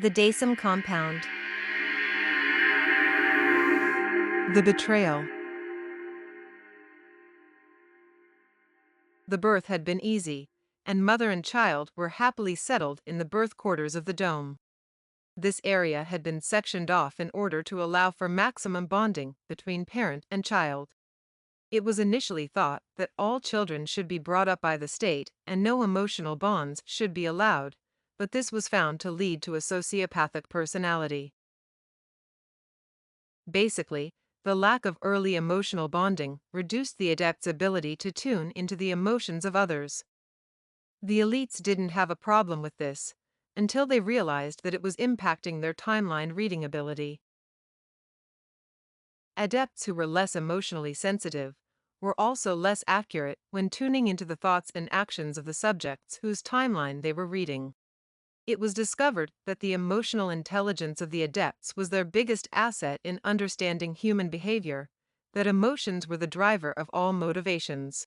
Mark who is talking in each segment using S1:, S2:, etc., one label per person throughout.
S1: The Daysum compound.
S2: The betrayal. The birth had been easy, and mother and child were happily settled in the birth quarters of the dome. This area had been sectioned off in order to allow for maximum bonding between parent and child. It was initially thought that all children should be brought up by the state and no emotional bonds should be allowed, but this was found to lead to a sociopathic personality. Basically, the lack of early emotional bonding reduced the adept's ability to tune into the emotions of others. The elites didn't have a problem with this, until they realized that it was impacting their timeline reading ability. Adepts who were less emotionally sensitive were also less accurate when tuning into the thoughts and actions of the subjects whose timeline they were reading. It was discovered that the emotional intelligence of the adepts was their biggest asset in understanding human behavior, that emotions were the driver of all motivations.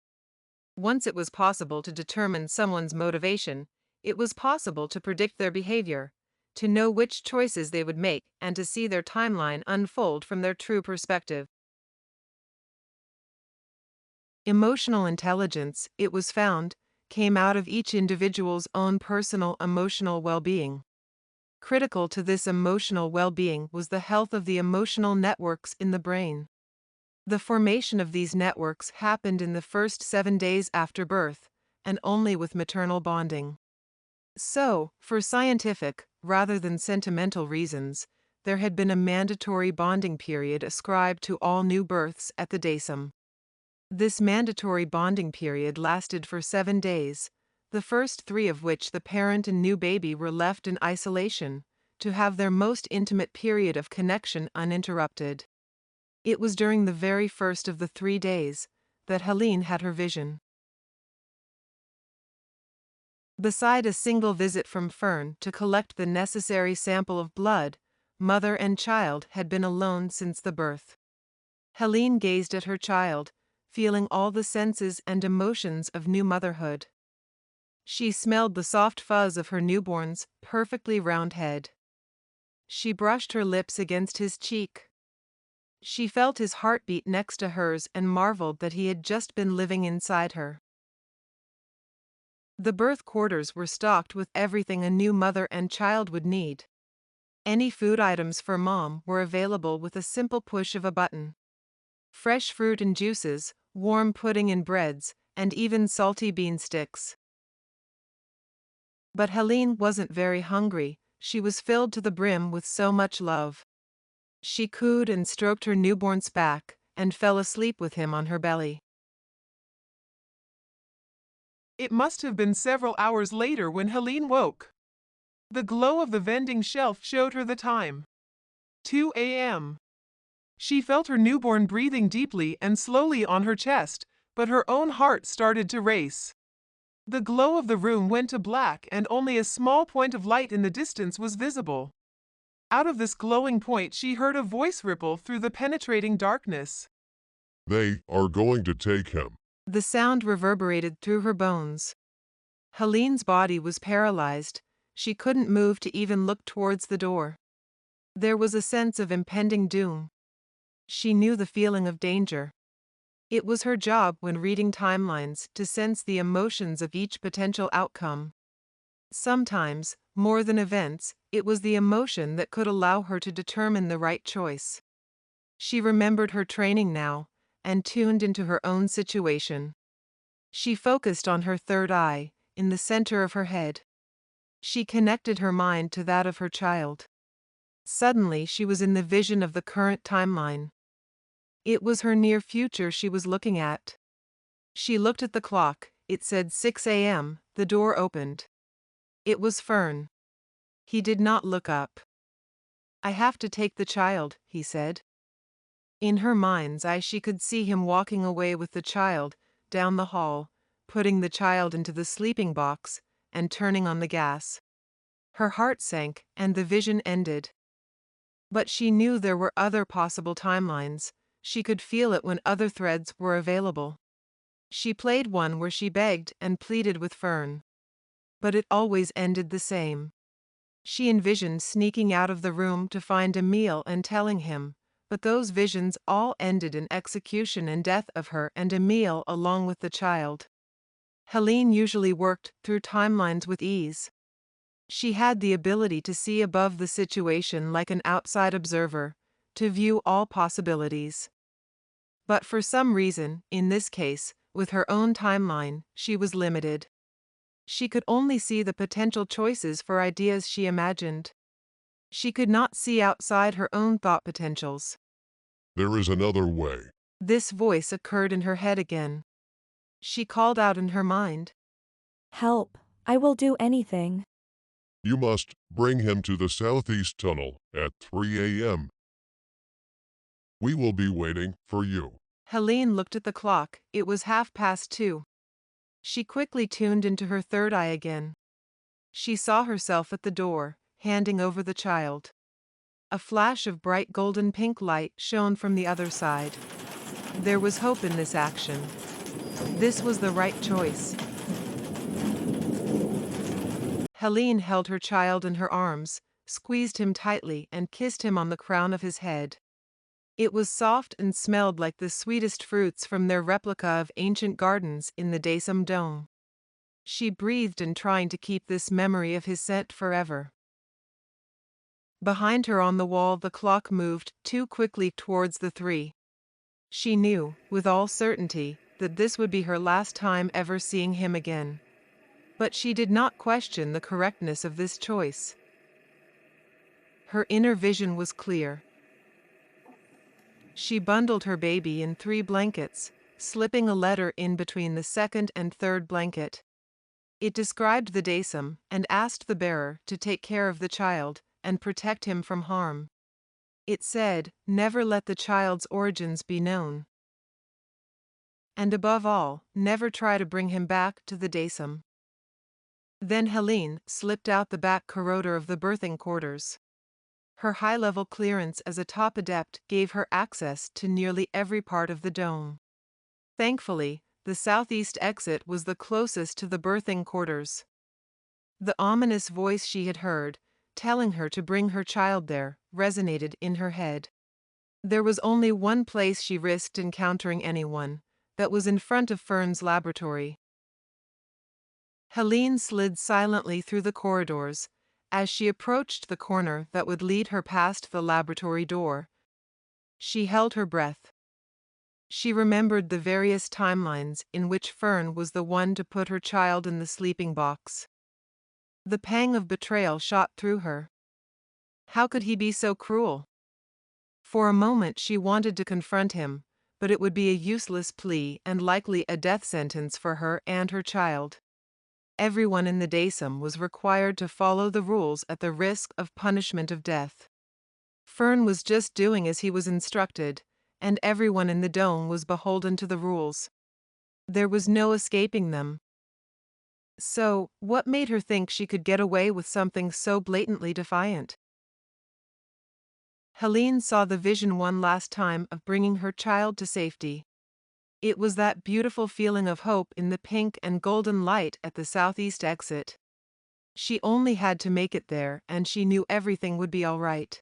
S2: Once it was possible to determine someone's motivation, it was possible to predict their behavior, to know which choices they would make, and to see their timeline unfold from their true perspective. Emotional intelligence, it was found, came out of each individual's own personal emotional well-being. Critical to this emotional well-being was the health of the emotional networks in the brain. The formation of these networks happened in the first 7 days after birth, and only with maternal bonding. So, for scientific, rather than sentimental reasons, there had been a mandatory bonding period ascribed to all new births at the Daysum. This mandatory bonding period lasted for 7 days, the first 3 of which the parent and new baby were left in isolation, to have their most intimate period of connection uninterrupted. It was during the very first of the 3 days that Helene had her vision. Beside a single visit from Fern to collect the necessary sample of blood, mother and child had been alone since the birth. Helene gazed at her child, feeling all the senses and emotions of new motherhood. She smelled the soft fuzz of her newborn's perfectly round head. She brushed her lips against his cheek. She felt his heartbeat next to hers and marveled that he had just been living inside her. The birth quarters were stocked with everything a new mother and child would need. Any food items for mom were available with a simple push of a button. Fresh fruit and juices, warm pudding and breads, and even salty bean sticks. But Helene wasn't very hungry, she was filled to the brim with so much love. She cooed and stroked her newborn's back, and fell asleep with him on her belly.
S3: It must have been several hours later when Helene woke. The glow of the vending shelf showed her the time. 2 a.m. She felt her newborn breathing deeply and slowly on her chest, but her own heart started to race. The glow of the room went to black and only a small point of light in the distance was visible. Out of this glowing point she heard a voice ripple through the penetrating darkness.
S4: They are going to take him.
S2: The sound reverberated through her bones. Helene's body was paralyzed, she couldn't move to even look towards the door. There was a sense of impending doom. She knew the feeling of danger. It was her job when reading timelines to sense the emotions of each potential outcome. Sometimes, more than events, it was the emotion that could allow her to determine the right choice. She remembered her training now, and tuned into her own situation. She focused on her third eye, in the center of her head. She connected her mind to that of her child. Suddenly she was in the vision of the current timeline. It was her near future she was looking at. She looked at the clock, it said 6 a.m., the door opened. It was Fern. He did not look up. "I have to take the child," he said. In her mind's eye she could see him walking away with the child, down the hall, putting the child into the sleeping box, and turning on the gas. Her heart sank, and the vision ended. But she knew there were other possible timelines. She could feel it when other threads were available. She played one where she begged and pleaded with Fern. But it always ended the same. She envisioned sneaking out of the room to find Emil and telling him, but those visions all ended in execution and death of her and Emil along with the child. Helene usually worked through timelines with ease. She had the ability to see above the situation like an outside observer, to view all possibilities. But for some reason, in this case, with her own timeline, she was limited. She could only see the potential choices for ideas she imagined. She could not see outside her own thought potentials.
S4: There is another way.
S2: This voice occurred in her head again. She called out in her mind.
S1: Help, I will do anything.
S4: You must bring him to the southeast tunnel at 3 a.m. We will be waiting for you.
S2: Helene looked at the clock. It was 2:30. She quickly tuned into her third eye again. She saw herself at the door, handing over the child. A flash of bright golden pink light shone from the other side. There was hope in this action. This was the right choice. Helene held her child in her arms, squeezed him tightly and kissed him on the crown of his head. It was soft and smelled like the sweetest fruits from their replica of ancient gardens in the Daysum Dome. She breathed in trying to keep this memory of his scent forever. Behind her on the wall the clock moved too quickly towards the 3. She knew, with all certainty, that this would be her last time ever seeing him again. But she did not question the correctness of this choice. Her inner vision was clear. She bundled her baby in 3 blankets, slipping a letter in between the second and third blanket. It described the Daysum and asked the bearer to take care of the child and protect him from harm. It said, never let the child's origins be known. And above all, never try to bring him back to the Daysum. Then Helene slipped out the back corridor of the birthing quarters. Her high-level clearance as a top adept gave her access to nearly every part of the dome. Thankfully, the southeast exit was the closest to the birthing quarters. The ominous voice she had heard, telling her to bring her child there, resonated in her head. There was only one place she risked encountering anyone. That was in front of Fern's laboratory. Helene slid silently through the corridors. As she approached the corner that would lead her past the laboratory door, she held her breath. She remembered the various timelines in which Fern was the one to put her child in the sleeping box. The pang of betrayal shot through her. How could he be so cruel? For a moment she wanted to confront him, but it would be a useless plea and likely a death sentence for her and her child. Everyone in the Daysum was required to follow the rules at the risk of punishment of death. Fern was just doing as he was instructed, and everyone in the dome was beholden to the rules. There was no escaping them. So, what made her think she could get away with something so blatantly defiant? Helene saw the vision one last time of bringing her child to safety. It was that beautiful feeling of hope in the pink and golden light at the southeast exit. She only had to make it there, and she knew everything would be all right.